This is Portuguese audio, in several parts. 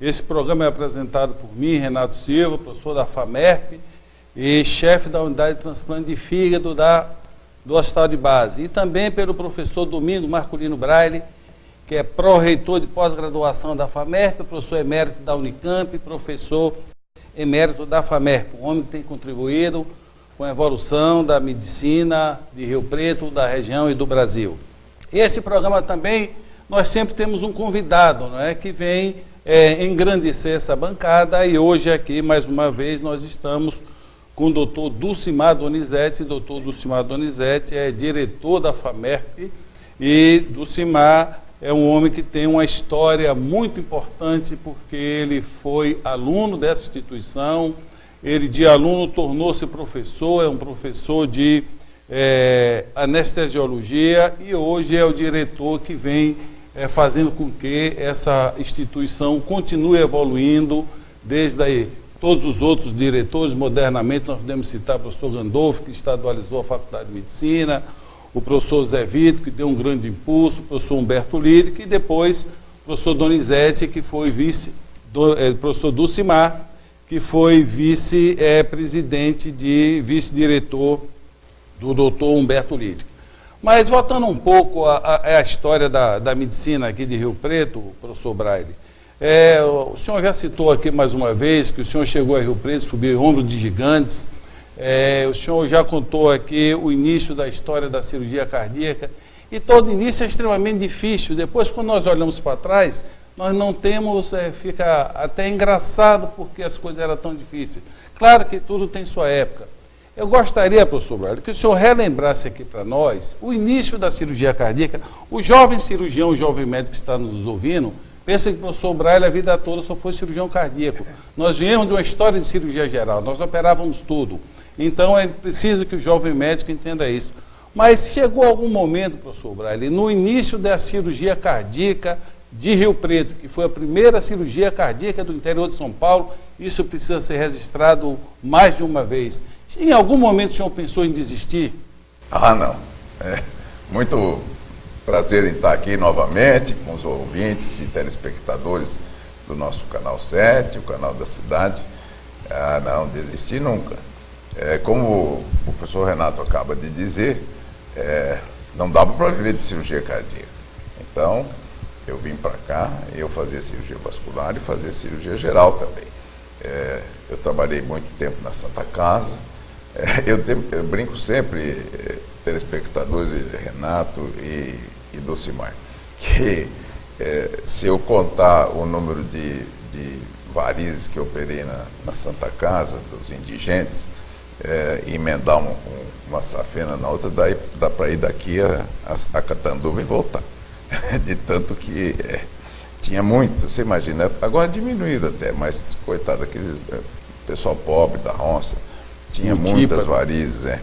Esse programa é apresentado por mim, Renato Silva, professor da FAMERP e chefe da unidade de transplante de fígado do Hospital de Base. E também pelo professor Domingo Marculino Braille, que é pró-reitor de pós-graduação da FAMERP, professor emérito da Unicamp, professor emérito da FAMERP, um homem que tem contribuído com a evolução da medicina de Rio Preto, da região e do Brasil. Esse programa também, nós sempre temos um convidado, não é, que vem engrandecer essa bancada, e hoje aqui, mais uma vez, nós estamos com o doutor Dulcimar Donizete. O doutor Dulcimar Donizete é diretor da FAMERP, e Dulcimar é um homem que tem uma história muito importante, porque ele foi aluno dessa instituição. Ele, de aluno, tornou-se professor, é um professor de anestesiologia, e hoje é o diretor que vem fazendo com que essa instituição continue evoluindo, desde aí. Todos os outros diretores, modernamente, nós podemos citar o professor Gandolfo, que estadualizou a Faculdade de Medicina, o professor Zé Vitor, que deu um grande impulso, o professor Humberto Lírico, e depois o professor Donizete, que foi professor Dulcimar, que foi vice-presidente vice-diretor do doutor Humberto Lírico. Mas voltando um pouco à história da medicina aqui de Rio Preto, professor Braille, o senhor já citou aqui mais uma vez que o senhor chegou a Rio Preto, subiu em ombros de gigantes. O senhor já contou aqui o início da história da cirurgia cardíaca, e todo início é extremamente difícil. Depois, quando nós olhamos para trás, nós não temos, fica até engraçado porque as coisas eram tão difíceis. Claro que tudo tem sua época. Eu gostaria, professor Braille, que o senhor relembrasse aqui para nós o início da cirurgia cardíaca. O jovem cirurgião, o jovem médico que está nos ouvindo, pensa que o professor Braille a vida toda só foi cirurgião cardíaco. Nós viemos de uma história de cirurgia geral, nós operávamos tudo. Então é preciso que o jovem médico entenda isso. Mas chegou algum momento, professor Braille, no início da cirurgia cardíaca de Rio Preto, que foi a primeira cirurgia cardíaca do interior de São Paulo, isso precisa ser registrado mais de uma vez. Em algum momento o senhor pensou em desistir? Não. Muito prazer em estar aqui novamente com os ouvintes e telespectadores do nosso Canal 7, o Canal da Cidade. Não, desistir nunca. Como o professor Renato acaba de dizer, não dava para viver de cirurgia cardíaca. Então, eu vim para cá, eu fazia cirurgia vascular e fazia cirurgia geral também. Eu trabalhei muito tempo na Santa Casa. Eu brinco sempre, telespectadores, Renato e Dulcimar, que se eu contar o número de varizes que eu operei na Santa Casa, dos indigentes, e emendar uma safena na outra, dá para ir daqui a Catanduva e voltar. De tanto que tinha muito, você imagina, agora diminuíram até, mas coitado, aquele pessoal pobre da roça, tinha muitas varizes,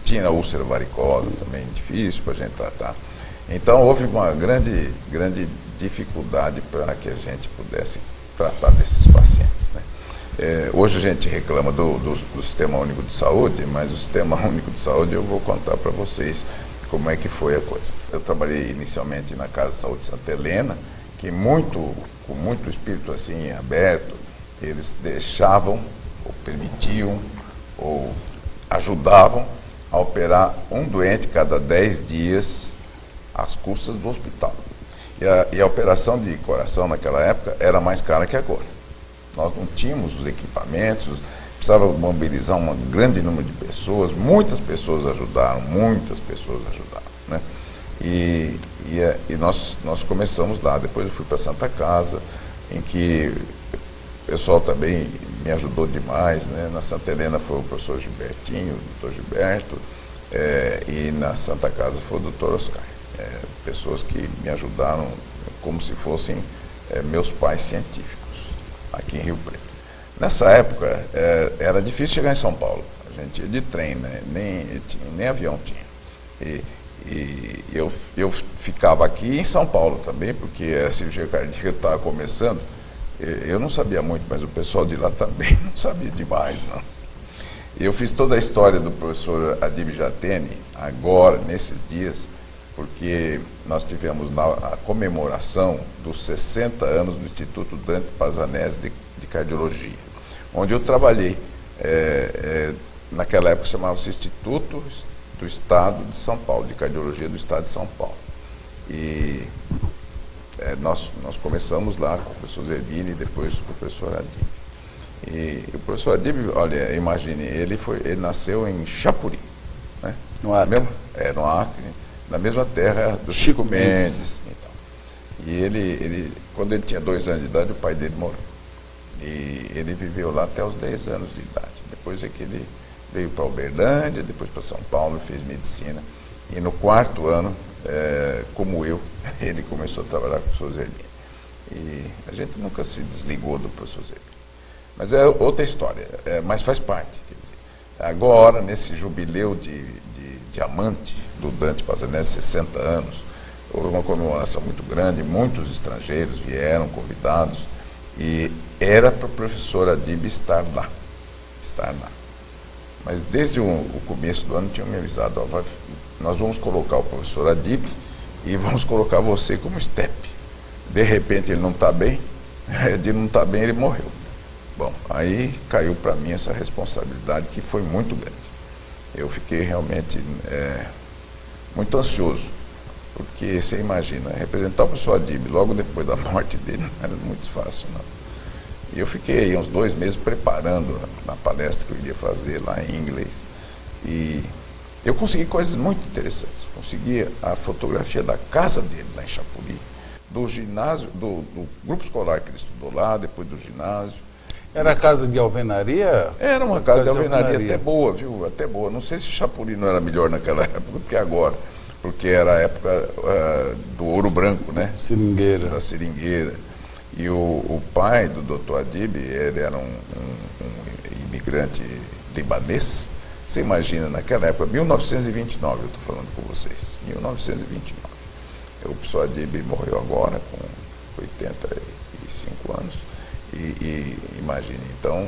tinha úlcera varicosa também, difícil para a gente tratar. Então houve uma grande dificuldade para que a gente pudesse tratar desses pacientes, né? Hoje a gente reclama do Sistema Único de Saúde, mas o Sistema Único de Saúde eu vou contar para vocês como é que foi a coisa. Eu trabalhei inicialmente na Casa de Saúde Santa Helena, que com muito espírito assim aberto, eles deixavam, ou permitiam, ou ajudavam a operar um doente cada 10 dias às custas do hospital. E a operação de coração naquela época era mais cara que agora. Nós não tínhamos os equipamentos, precisava mobilizar um grande número de pessoas, muitas pessoas ajudaram, né? E nós começamos lá. Depois eu fui para Santa Casa, em que o pessoal também me ajudou demais, né? Na Santa Helena foi o professor Gilbertinho, o doutor Gilberto, e na Santa Casa foi o doutor Oscar. Pessoas que me ajudaram como se fossem meus pais científicos, aqui em Rio Preto. Nessa época, era difícil chegar em São Paulo. A gente ia de trem, né? Nem avião tinha. E eu ficava aqui em São Paulo também, porque a cirurgia cardíaca estava começando. Eu não sabia muito, mas o pessoal de lá também não sabia demais, não. Eu fiz toda a história do professor Adib Jatene, agora, nesses dias, porque nós tivemos a comemoração dos 60 anos do Instituto Dante Pazanese de Cardiologia, onde eu trabalhei. Naquela época chamava-se Instituto do Estado de São Paulo, de Cardiologia do Estado de São Paulo. E nós começamos lá com o professor Zerbini e depois com o professor Adib. E o professor Adib, olha, imagine, ele nasceu em Chapuri, né? No Acre. No Acre, na mesma terra do Chico Mendes. Então. E ele, quando ele tinha 2 anos de idade, o pai dele morreu. E ele viveu lá até os 10 anos de idade. Depois é que ele veio para Uberlândia, depois para São Paulo, fez medicina. E no 4º ano, como eu, ele começou a trabalhar com o professor Zerbini. E a gente nunca se desligou do professor Zerbini. Mas é outra história, mas faz parte. Quer dizer, agora, nesse jubileu de diamante do Dante Pazanese, 60 anos, houve uma comemoração muito grande, muitos estrangeiros vieram, convidados, e era para o professor Adib estar lá. Mas desde o começo do ano tinham me avisado, nós vamos colocar o professor Adib e vamos colocar você como step. De repente ele não está bem, de não estar bem ele morreu. Bom, aí caiu para mim essa responsabilidade que foi muito grande. Eu fiquei realmente muito ansioso, porque você imagina, representar o professor Adib logo depois da morte dele não era muito fácil, não. E eu fiquei uns 2 meses preparando na palestra que eu iria fazer lá em inglês. E eu consegui coisas muito interessantes. Consegui a fotografia da casa dele lá em Chapuri, do ginásio, do grupo escolar que ele estudou lá, depois do ginásio. Era casa de alvenaria? Era uma casa de alvenaria até boa, viu? Até boa. Não sei se Chapuri não era melhor naquela época do que agora, porque era a época do ouro branco, né? Seringueira. Da seringueira. E o pai do Dr. Adib, ele era um imigrante libanês. Você imagina, naquela época, 1929, eu estou falando com vocês, 1929. O professor Adib morreu agora com 85 anos. E imagine, então,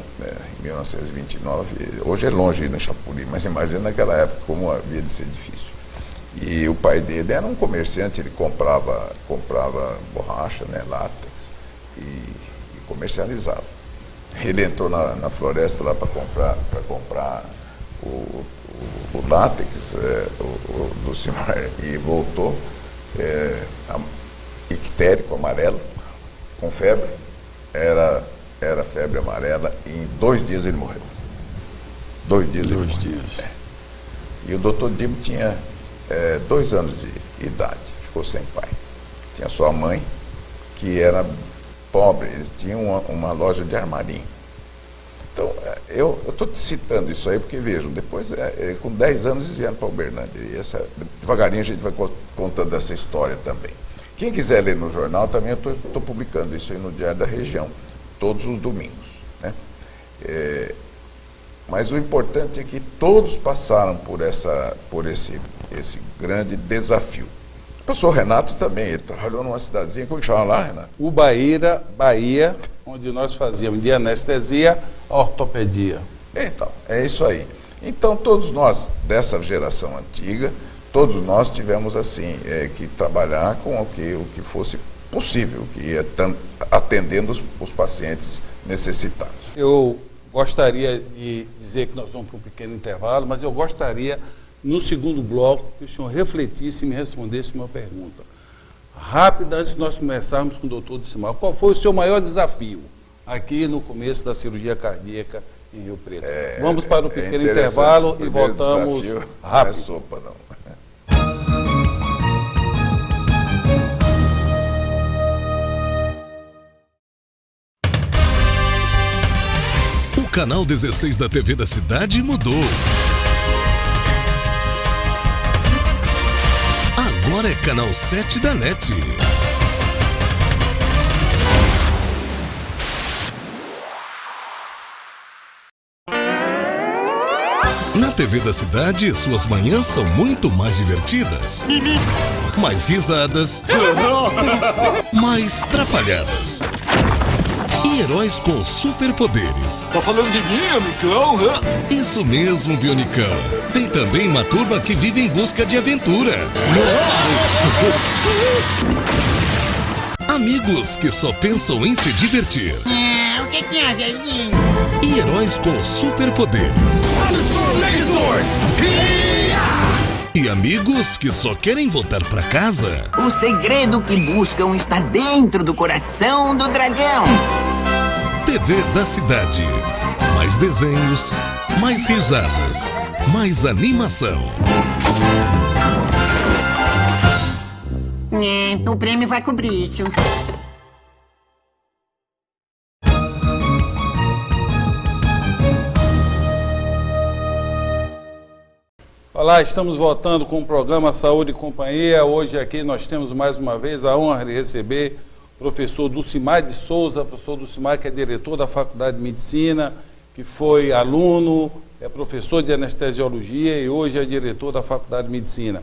em 1929, hoje é longe ir no Chapuri, mas imagina naquela época como havia de ser difícil. E o pai dele era um comerciante, ele comprava borracha, né, látex, e comercializava. Ele entrou na floresta lá para comprar o látex do Cimar e voltou ictérico, amarelo, com febre. Era febre amarela e em 2 dias ele morreu. 2 dias ele morreu. 2 dias. E o doutor Dib tinha 2 anos de idade, ficou sem pai. Tinha sua mãe, que era pobre, eles tinham uma loja de armarinho. Então, eu estou te citando isso aí porque, vejam, depois, com 10 anos eles vieram para Uberlândia. E devagarinho a gente vai contando essa história também. Quem quiser ler no jornal, também eu estou publicando isso aí no Diário da Região, todos os domingos, né? Mas o importante é que todos passaram por esse grande desafio. O professor Renato também, ele trabalhou numa cidadezinha, como que chama lá, Renato? Ubaíra, Bahia, onde nós fazíamos de anestesia a ortopedia. Então, é isso aí. Então, todos nós, dessa geração antiga, todos nós tivemos assim que trabalhar com o que fosse possível, que ia atendendo os pacientes necessitados. Eu gostaria de dizer que nós vamos para um pequeno intervalo, mas eu gostaria, no segundo bloco, que o senhor refletisse e me respondesse uma pergunta. Rápida, antes de nós começarmos com o doutor Dicimar, qual foi o seu maior desafio aqui no começo da cirurgia cardíaca em Rio Preto? Vamos para o pequeno intervalo e voltamos rápido. Não é sopa, não. O canal 16 da TV da cidade mudou. Agora é canal 7 da NET. Na TV da cidade, suas manhãs são muito mais divertidas. Mais risadas. Mais trapalhadas. e heróis com superpoderes. Tá falando de mim, amigão? Hã? Isso mesmo, Bionicão. Tem também uma turma que vive em busca de aventura. Amigos que só pensam em se divertir. O que é, velhinho? E heróis com superpoderes. E amigos que só querem voltar pra casa. O segredo que buscam está dentro do coração do dragão. TV da Cidade. Mais desenhos, mais risadas, mais animação. O prêmio vai cobrir isso. Olá, estamos voltando com o programa Saúde e Companhia. Hoje aqui nós temos mais uma vez a honra de receber o professor Dulcimar de Souza, professor Dulcimar que é diretor da Faculdade de Medicina, que foi aluno, é professor de anestesiologia e hoje é diretor da Faculdade de Medicina.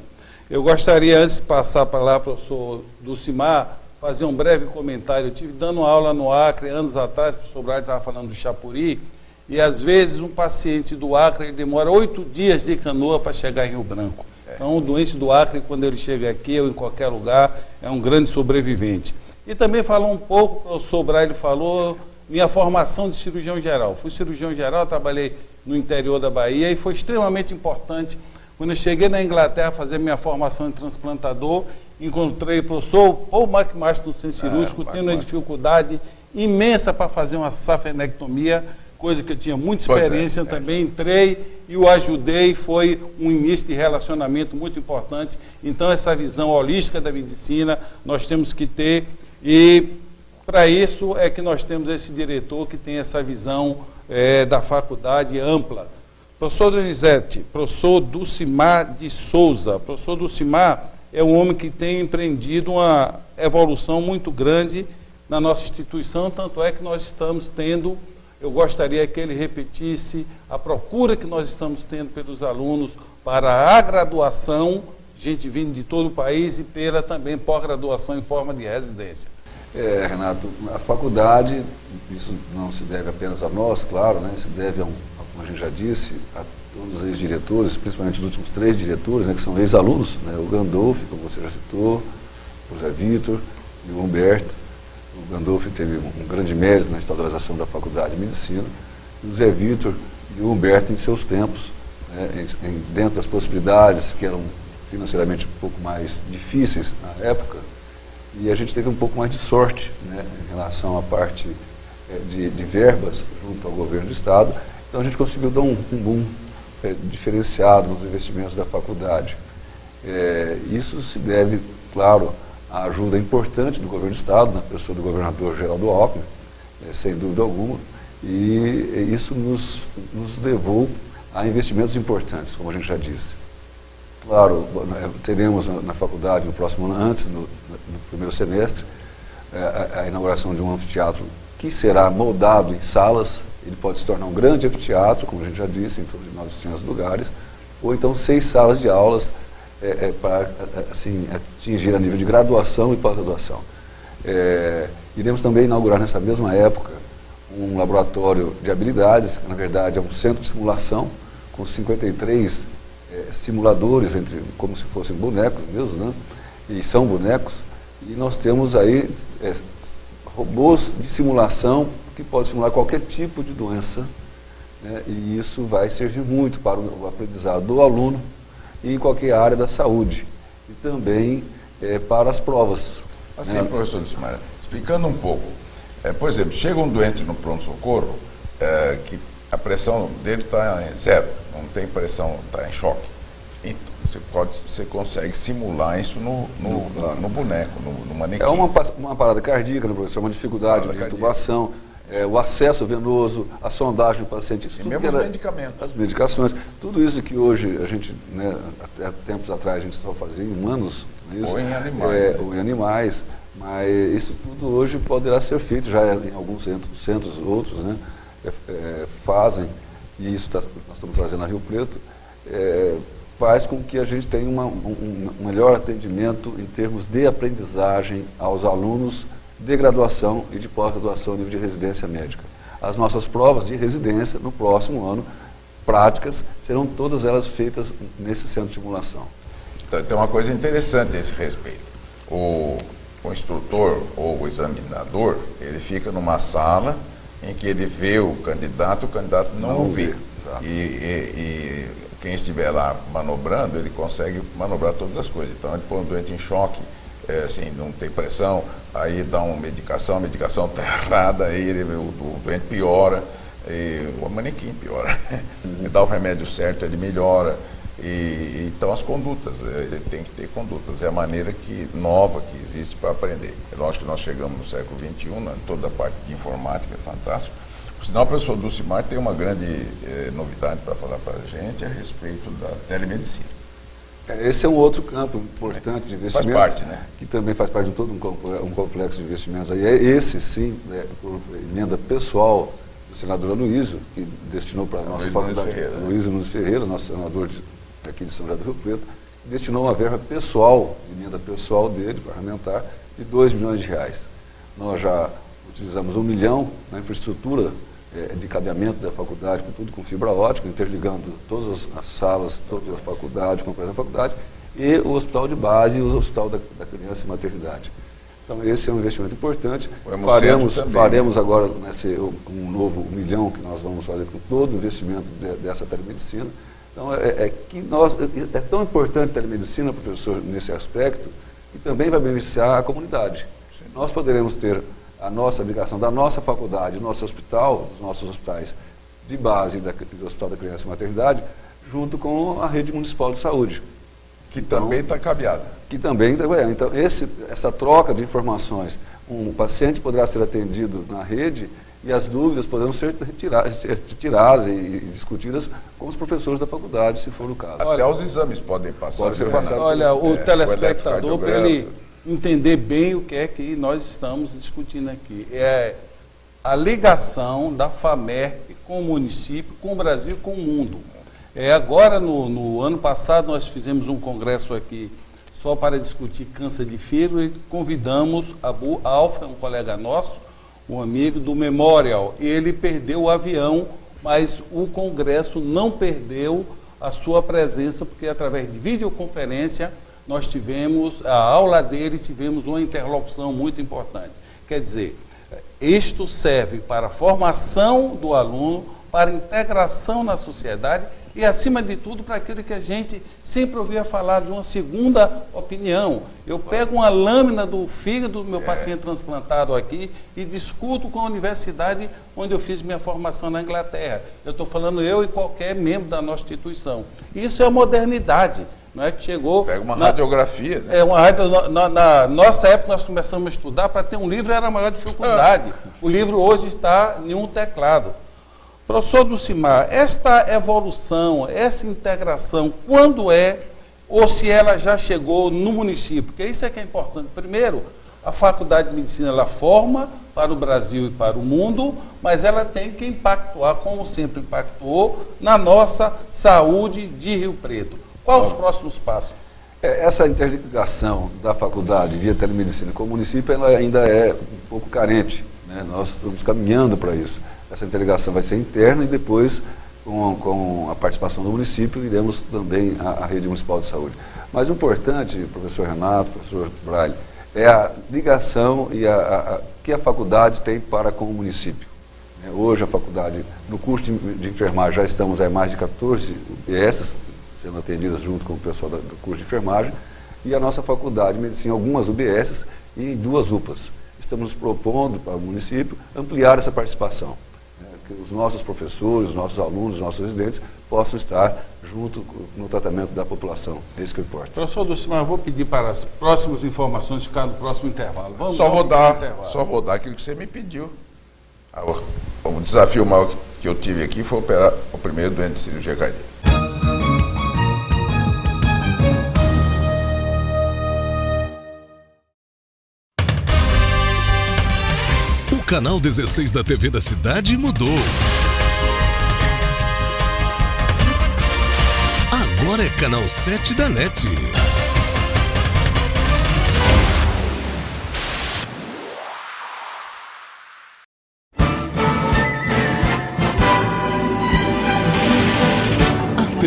Eu gostaria, antes de passar para lá, professor Dulcimar, fazer um breve comentário. Eu estive dando aula no Acre anos atrás, o professor Braille estava falando do Chapuri, e às vezes um paciente do Acre ele demora 8 dias de canoa para chegar em Rio Branco. Então o doente do Acre, quando ele chega aqui ou em qualquer lugar, é um grande sobrevivente. E também falou um pouco, o professor Braille falou, minha formação de cirurgião geral. Fui cirurgião geral, trabalhei no interior da Bahia e foi extremamente importante. Quando eu cheguei na Inglaterra a fazer minha formação em transplantador, encontrei o professor Paul McMaster no centro cirúrgico, tendo uma dificuldade imensa para fazer uma safenectomia, coisa que eu tinha muita experiência, também entrei e o ajudei, foi um início de relacionamento muito importante. Então essa visão holística da medicina nós temos que ter e para isso é que nós temos esse diretor que tem essa visão da faculdade ampla. Professor Donizete, professor Dulcimar de Souza. Professor Dulcimar é um homem que tem empreendido uma evolução muito grande na nossa instituição, tanto é que nós estamos tendo, eu gostaria que ele repetisse a procura que nós estamos tendo pelos alunos para a graduação, gente vindo de todo o país, e pela também pós-graduação em forma de residência. Renato, a faculdade, isso não se deve apenas a nós, claro, né? Se deve como a gente já disse, a todos os ex-diretores, principalmente os últimos 3 diretores, né, que são ex-alunos, né? O Gandolfi, como você já citou, o Zé Vitor e o Humberto. O Gandolfi teve um grande mérito na instauração da Faculdade de Medicina, e o Zé Vitor e o Humberto em seus tempos, né, dentro das possibilidades que eram financeiramente um pouco mais difíceis na época, e a gente teve um pouco mais de sorte, né, em relação à parte de verbas junto ao governo do Estado. Então a gente conseguiu dar um boom diferenciado nos investimentos da faculdade. Isso se deve, claro, à ajuda importante do governo do Estado, na pessoa do governador Geraldo Alckmin, sem dúvida alguma, e isso nos levou a investimentos importantes, como a gente já disse. Claro, teremos na faculdade, no próximo ano, antes, no primeiro semestre, a inauguração de um anfiteatro que será moldado em salas. Ele pode se tornar um grande anfiteatro, como a gente já disse, em torno de 900 lugares, ou então 6 salas de aulas para assim, atingir a nível de graduação e pós-graduação. Iremos também inaugurar nessa mesma época um laboratório de habilidades, que na verdade é um centro de simulação, com 53 simuladores, como se fossem bonecos mesmo, né? E são bonecos, e nós temos aí robôs de simulação que podem simular qualquer tipo de doença, né? E isso vai servir muito para o aprendizado do aluno e em qualquer área da saúde, e também para as provas. Assim, né? Professor Dulcimar, explicando um pouco, por exemplo, chega um doente no pronto-socorro que a pressão dele está em 0, não tem pressão, está em choque. Então, você consegue simular isso no boneco, no manequim. É uma parada cardíaca, né, professor? Uma dificuldade de intubação, o acesso venoso, a sondagem do paciente. Isso e tudo mesmo os medicamentos. As medicações. Tudo isso que hoje a gente, né, até tempos atrás, a gente só fazia em humanos. Isso, ou em animais. Ou em animais. Mas isso tudo hoje poderá ser feito, já em alguns centros outros, né, fazem, e isso nós estamos trazendo a Rio Preto, faz com que a gente tenha um melhor atendimento em termos de aprendizagem aos alunos de graduação e de pós-graduação a nível de residência médica. As nossas provas de residência no próximo ano, práticas, serão todas elas feitas nesse centro de simulação. Então, tem uma coisa interessante a esse respeito. O instrutor ou o examinador, ele fica numa sala em que ele vê o candidato não o vê. E quem estiver lá manobrando, ele consegue manobrar todas as coisas. Então, ele põe o doente em choque, assim, não tem pressão, aí dá uma medicação, a medicação está errada, aí o doente piora, e o manequim piora. Ele dá o remédio certo, ele melhora. Então, as condutas, ele tem que ter condutas. É a maneira nova que existe para aprender. É lógico que nós chegamos no século XXI, toda a parte de informática é fantástico. Por sinal, o professor Dulcimar tem uma grande novidade para falar para a gente a respeito da telemedicina. Esse é um outro campo importante de investimento. Faz parte, né? Que também faz parte de todo um complexo de investimentos. Aí esse, sim, por emenda pessoal do senador Aloysio, que destinou para a nossa faculdade, Aloysio Nunes Ferreira, nosso senador aqui de São José do Rio Preto, destinou uma verba pessoal, emenda pessoal dele, parlamentar, de R$2 milhões. Nós já utilizamos R$1 milhão na infraestrutura de cabeamento da faculdade, com tudo com fibra ótica, interligando todas as salas, toda a faculdade, com a faculdade, e o hospital de base e o hospital da criança e maternidade. Então, esse é um investimento importante. Faremos agora um novo R$1 milhão que nós vamos fazer com todo o investimento dessa telemedicina. Então, é tão importante a telemedicina, professor, nesse aspecto, que também vai beneficiar a comunidade. Nós poderemos ter a nossa ligação da nossa faculdade, do nosso hospital, dos nossos hospitais de base, do Hospital da Criança e Maternidade, junto com a rede municipal de saúde. Que também está cabeada. Que também está cabeada. Então, essa troca de informações, um paciente poderá ser atendido na rede e as dúvidas poderão ser tiradas e discutidas com os professores da faculdade, se for o caso. Até os exames podem passar. Pode ser passado. Olha, o telespectador, para ele entender bem o que é que nós estamos discutindo aqui, é a ligação da FAMERP com o município, com o Brasil e com o mundo. Agora, no ano passado, nós fizemos um congresso aqui só para discutir câncer de fígado e convidamos Abu Alfa, um colega nosso, um amigo do Memorial. Ele perdeu o avião, mas o congresso não perdeu a sua presença, porque através de videoconferência nós tivemos a aula dele, tivemos uma interlocução muito importante. Quer dizer, isto serve para a formação do aluno, para a integração na sociedade e, acima de tudo, para aquilo que a gente sempre ouvia falar de uma segunda opinião. Eu pego uma lâmina do fígado do meu paciente transplantado aqui e discuto com a universidade onde eu fiz minha formação na Inglaterra. Eu estou falando eu e qualquer membro da nossa instituição. Isso é a modernidade. Não é que chegou... Pega uma radiografia, né? Na nossa época nós começamos a estudar, para ter um livro era a maior dificuldade. O livro hoje está em um teclado. Professor Dulcimar, esta evolução, essa integração, quando ou se ela já chegou no município? Porque isso é que é importante. Primeiro, a Faculdade de Medicina ela forma para o Brasil e para o mundo, mas ela tem que impactuar, como sempre impactuou, na nossa saúde de Rio Preto. Quais os próximos passos? Essa interligação da faculdade via telemedicina com o município ela ainda é um pouco carente, né? Nós estamos caminhando para isso. Essa interligação vai ser interna e depois, com a participação do município, iremos também à rede municipal de saúde. Mas o importante, professor Renato, professor Braille, é a ligação que a faculdade tem para com o município. Hoje a faculdade, no curso de enfermagem, já estamos a mais de 14 UBS sendo atendidas junto com o pessoal do curso de enfermagem, e a nossa faculdade de medicina, algumas UBS e 2 UPAs. Estamos nos propondo para o município ampliar essa participação, que os nossos professores, os nossos alunos, os nossos residentes possam estar junto no tratamento da população. É isso que importa. Professor Dulcimar, eu vou pedir para as próximas informações ficar no próximo intervalo. Vamos só vou dar aquilo que você me pediu. O desafio maior que eu tive aqui foi operar o primeiro doente de cirurgia cardíaca. O canal 16 da TV da cidade mudou. Agora é canal 7 da NET.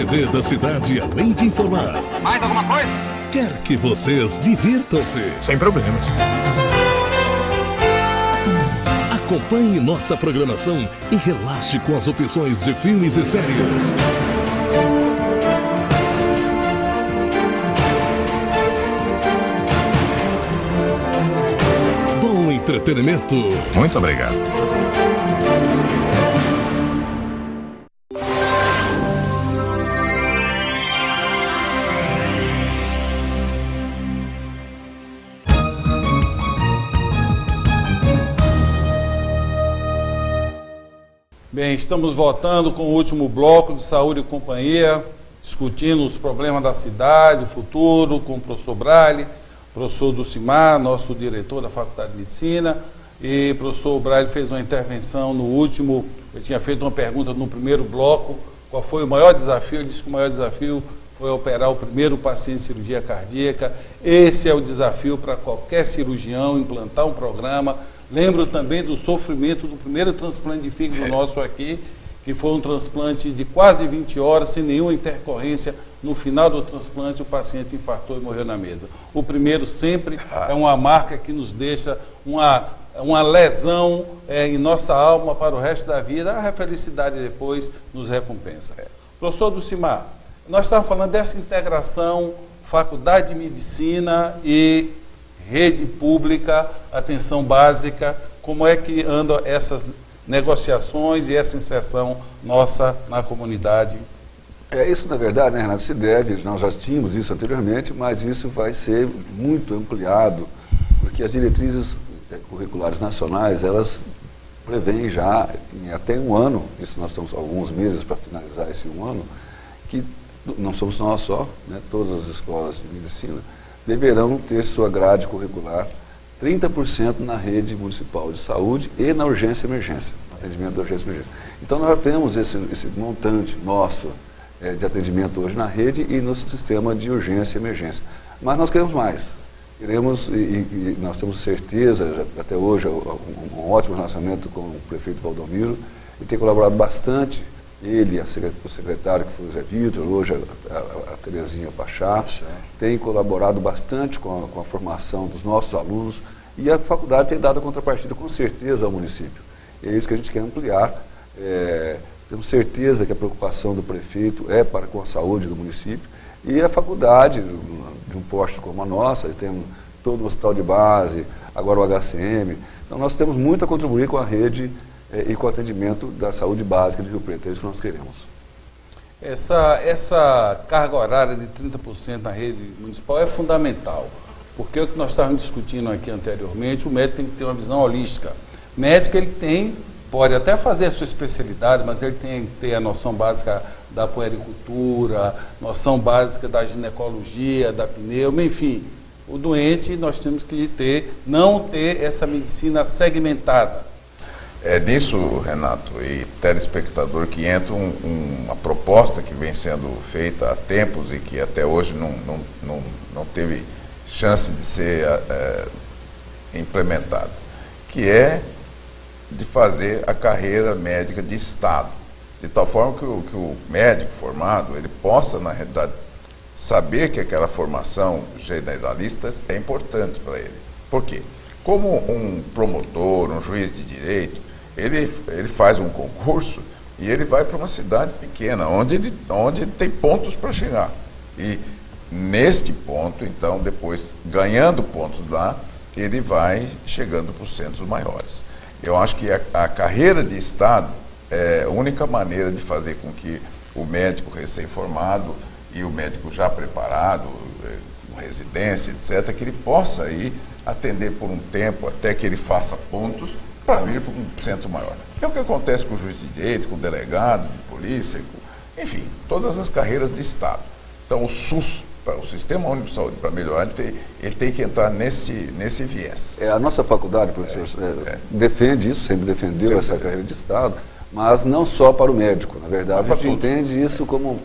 TV da cidade, além de informar, Mais alguma coisa? quer que vocês divirtam-se. Sem problemas. Acompanhe nossa programação e relaxe com as opções de filmes e séries. Bom entretenimento. Muito obrigado. Bem, estamos voltando com o último bloco de Saúde e Companhia, discutindo os problemas da cidade, o futuro, com o professor Braille, professor Dulcimar, nosso diretor da Faculdade de Medicina, e o professor Braille fez uma intervenção no último, eu tinha feito uma pergunta no primeiro bloco, qual foi o maior desafio? Ele disse que o maior desafio foi operar o primeiro paciente de cirurgia cardíaca. Esse é o desafio para qualquer cirurgião, implantar um programa. Lembro também do sofrimento do primeiro transplante de fígado nosso aqui, que foi um transplante de quase 20 horas, sem nenhuma intercorrência. No final do transplante, o paciente infartou e morreu na mesa. O primeiro sempre é uma marca que nos deixa uma lesão em nossa alma para o resto da vida. A felicidade depois nos recompensa. Professor Dulcimar, nós estávamos falando dessa integração, Faculdade de Medicina e rede pública, atenção básica, como é que andam essas negociações e essa inserção nossa na comunidade? Isso, na verdade, né, Renato, se deve, nós já tínhamos isso anteriormente, mas isso vai ser muito ampliado, porque as diretrizes curriculares nacionais, elas prevêem já, em até um ano, isso nós estamos alguns meses para finalizar esse um ano, que não somos nós só, né, todas as escolas de medicina, deverão ter sua grade curricular 30% na rede municipal de saúde e na urgência e emergência, no atendimento da urgência e emergência. Então nós temos esse montante nosso de atendimento hoje na rede e no sistema de urgência e emergência. Mas nós queremos mais. Queremos, e nós temos certeza, até hoje, um ótimo relacionamento com o prefeito Valdomiro, e tem colaborado bastante. Ele, o secretário, que foi o Zé Vitor, hoje a Terezinha Pachá, tem colaborado bastante com a formação dos nossos alunos e a faculdade tem dado a contrapartida, com certeza, ao município. E é isso que a gente quer ampliar. Temos certeza que a preocupação do prefeito é com a saúde do município e a faculdade, de um posto como a nossa, temos todo o hospital de base, agora o HCM. Então, nós temos muito a contribuir com a rede e com o atendimento da saúde básica de Rio Preto. É isso que nós queremos. Essa carga horária de 30% na rede municipal é fundamental, porque o que nós estávamos discutindo aqui anteriormente, o médico tem que ter uma visão holística. O médico, ele pode até fazer a sua especialidade, mas ele tem que ter a noção básica da puericultura, noção básica da ginecologia, da pneuma, enfim. O doente, nós temos que não ter essa medicina segmentada. É disso, Renato e telespectador, que entra uma proposta que vem sendo feita há tempos e que até hoje não teve chance de ser implementada, que é de fazer a carreira médica de Estado, de tal forma que o médico formado, ele possa, na realidade, saber que aquela formação generalista é importante para ele. Por quê? Como um promotor, um juiz de direito, ele faz um concurso e ele vai para uma cidade pequena, onde ele tem pontos para chegar. E neste ponto, então, depois, ganhando pontos lá, ele vai chegando para os centros maiores. Eu acho que a carreira de Estado é a única maneira de fazer com que o médico recém-formado e o médico já preparado, com residência, etc., que ele possa ir atender por um tempo até que ele faça pontos para vir para um centro maior. É o que acontece com o juiz de direito, com o delegado de polícia, enfim, todas as carreiras de Estado. Então, o SUS, o Sistema Único de Saúde, para melhorar, ele tem que entrar nesse viés. A nossa faculdade, professor, defende isso, sempre defendeu essa carreira de Estado, mas não só para o médico. Na verdade, a gente entende isso como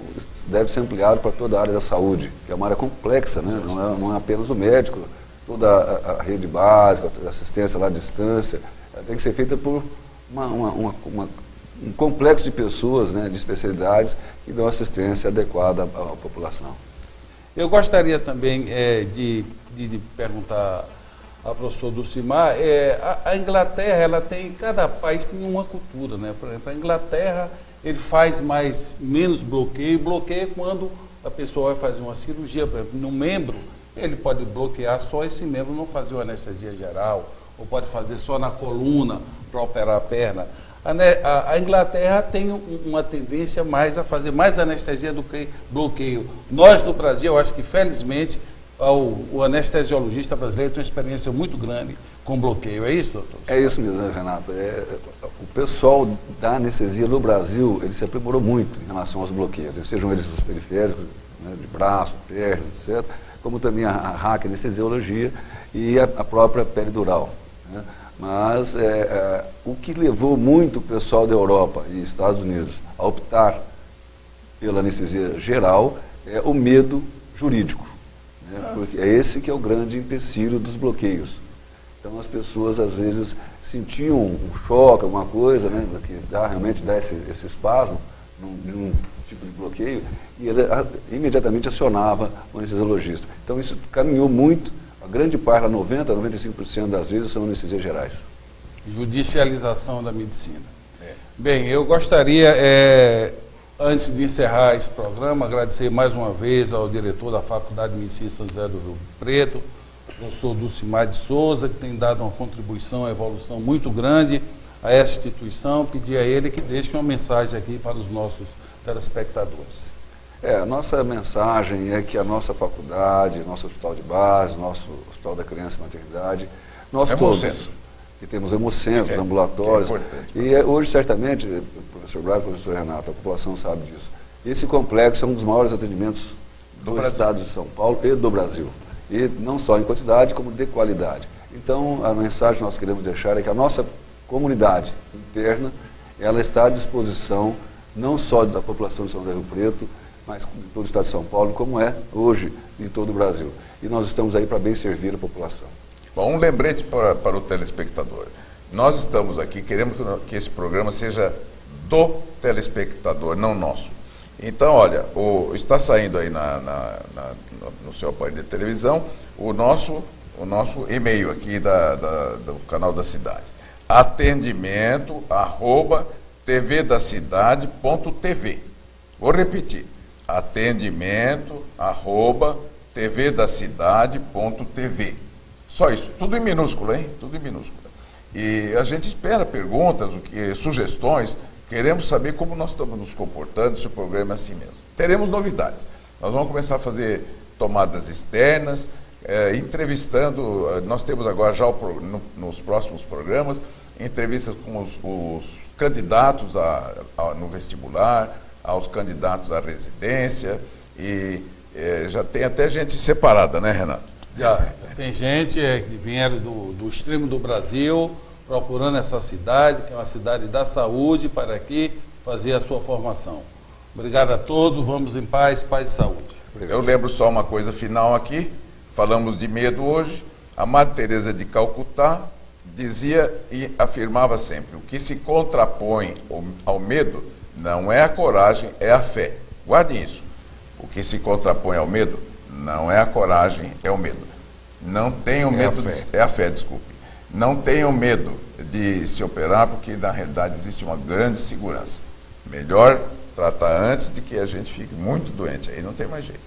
deve ser ampliado para toda a área da saúde, que é uma área complexa, né? Não é apenas o médico, toda a rede básica, a assistência lá à distância, ela tem que ser feita por uma um complexo de pessoas, né, de especialidades que dão assistência adequada à população. Eu gostaria também de perguntar ao professor Dulcimar, a Inglaterra, ela tem, cada país tem uma cultura, né? Por exemplo, a Inglaterra, ele faz menos bloqueio quando a pessoa vai fazer uma cirurgia, por exemplo, no membro, ele pode bloquear só esse membro, não fazer uma anestesia geral, ou pode fazer só na coluna para operar a perna. A Inglaterra tem uma tendência mais a fazer mais anestesia do que bloqueio. Nós, no Brasil, eu acho que, felizmente, o anestesiologista brasileiro tem uma experiência muito grande com bloqueio. É isso, doutor? É isso mesmo, né, Renato? O pessoal da anestesia no Brasil, ele se aprimorou muito em relação aos bloqueios, sejam eles os periféricos, né, de braço, perna, etc., como também a RAC, anestesiologia, e a própria peridural, né? Mas o que levou muito o pessoal da Europa e Estados Unidos a optar pela anestesia geral é o medo jurídico, né? Porque é esse que é o grande empecilho dos bloqueios. Então as pessoas às vezes sentiam um choque, alguma coisa, né, que realmente dá esse espasmo num tipo de bloqueio, e ele imediatamente acionava o anestesiologista. Então isso caminhou muito. A grande parte, 90% a 95% das vezes, são anestesias gerais. Judicialização da medicina. Bem, eu gostaria, antes de encerrar esse programa, agradecer mais uma vez ao diretor da Faculdade de Medicina São José do Rio Preto, professor Dulcimar de Souza, que tem dado uma contribuição, uma evolução muito grande a essa instituição. Pedir a ele que deixe uma mensagem aqui para os nossos telespectadores. A nossa mensagem é que a nossa faculdade, nosso hospital de base, nosso hospital da criança e maternidade, nós todos, que temos hemocentros, ambulatórios, hoje certamente, professor Braga e professor Renato, a população sabe disso, esse complexo é um dos maiores atendimentos do estado de São Paulo e do Brasil, e não só em quantidade, como de qualidade. Então, a mensagem que nós queremos deixar é que a nossa comunidade interna, ela está à disposição, não só da população de São José do Rio Preto, mas de todo o estado de São Paulo, como é hoje em todo o Brasil. E nós estamos aí para bem servir a população. Bom, um lembrete para o telespectador. Nós estamos aqui, queremos que esse programa seja do telespectador, não nosso. Então, olha, está saindo aí no seu aparelho de televisão o nosso e-mail aqui do canal da cidade. atendimento@tvdacidade.tv. Vou repetir. atendimento@tvdacidade.tv. Só isso, tudo em minúsculo, hein? Tudo em minúsculo. E a gente espera perguntas, sugestões, queremos saber como nós estamos nos comportando, se o programa é assim mesmo. Teremos novidades. Nós vamos começar a fazer tomadas externas, entrevistando, nós temos agora já nos próximos programas, entrevistas com os candidatos no vestibular, aos candidatos à residência, e já tem até gente separada, né, Renato? Já tem gente que vieram do extremo do Brasil, procurando essa cidade, que é uma cidade da saúde, para aqui fazer a sua formação. Obrigado a todos, vamos em paz, paz e saúde. Eu lembro só uma coisa final aqui, falamos de medo hoje, a Madre Teresa de Calcutá dizia e afirmava sempre, o que se contrapõe ao medo não é a coragem, é a fé. Guardem isso. O que se contrapõe ao medo não é a coragem, é o medo. Não tenham medo, é a fé, desculpe. Não tenham medo de se operar, porque na realidade existe uma grande segurança. Melhor tratar antes de que a gente fique muito doente, aí não tem mais jeito.